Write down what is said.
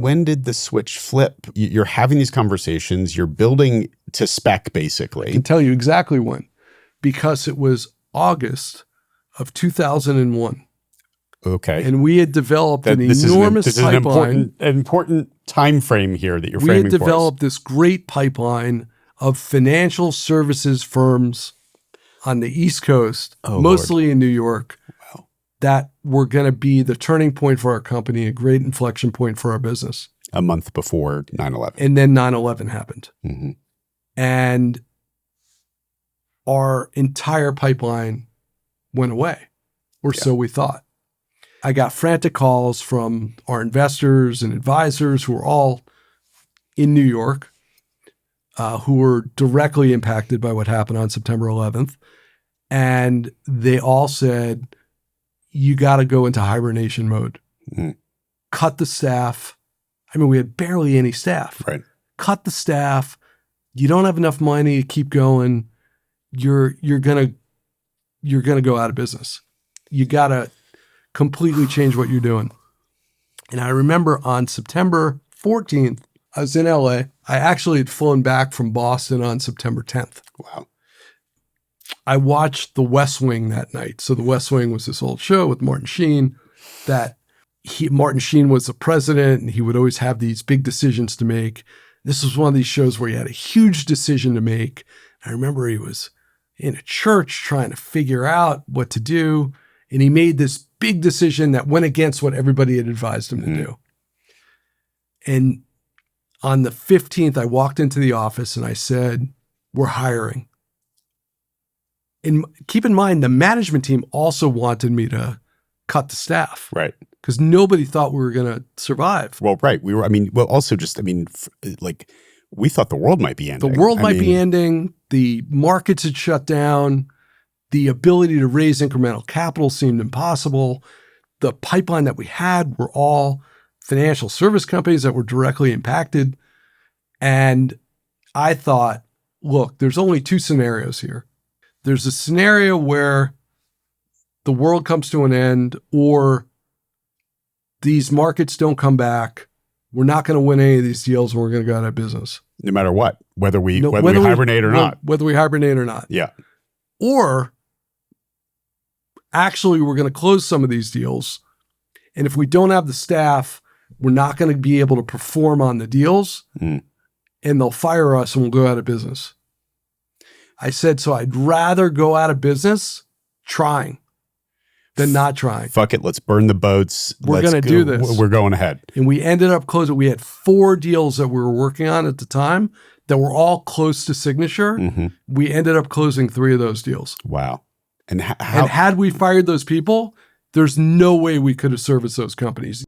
when did the switch flip? You're having these conversations, you're building to spec basically. I can tell you exactly when, because it was August of 2001. Okay. And we had developed an enormous pipeline. An important time frame here that you're framing for us. We had developed this great pipeline of financial services firms on the East Coast, mostly in New York, that were going to be the turning point for our company, a great inflection point for our business. A month before 9/11. And then 9/11 happened. Mm-hmm. And our entire pipeline went away, or so we thought. I got frantic calls from our investors and advisors who were all in New York, who were directly impacted by what happened on September 11th. And they all said, you got to go into hibernation mode. Mm-hmm. Cut the staff. I mean, we had barely any staff. Right. Cut the staff. You don't have enough money to keep going. You're gonna go out of business. You got to completely change what you're doing. And I remember on September 14th, I was in LA. I actually had flown back from Boston on September 10th. Wow. I watched The West Wing that night. So The West Wing was this old show with Martin Sheen that Martin Sheen was the president and he would always have these big decisions to make. This was one of these shows where he had a huge decision to make. I remember he was in a church trying to figure out what to do. And he made this big decision that went against what everybody had advised him to do. And on the 15th, I walked into the office and I said, we're hiring. And keep in mind, the management team also wanted me to cut the staff. Right. Because nobody thought we were going to survive. Well, right. We thought the world might be ending. The world might be ending. The markets had shut down. The ability to raise incremental capital seemed impossible. The pipeline that we had were all financial service companies that were directly impacted. And I thought, look, there's only two scenarios here. There's a scenario where the world comes to an end or these markets don't come back. We're not going to win any of these deals and we're going to go out of business. No matter what, whether we hibernate or not. Whether we hibernate or not. Yeah. Or actually, we're going to close some of these deals. And if we don't have the staff, we're not going to be able to perform on the deals and they'll fire us and we'll go out of business. I said, so I'd rather go out of business trying than not trying. Fuck it. Let's burn the boats. We're going to do this. We're going ahead. And we ended up closing. We had 4 deals that we were working on at the time that were all close to signature. Mm-hmm. We ended up closing 3 of those deals. Wow. And had we fired those people, there's no way we could have serviced those companies.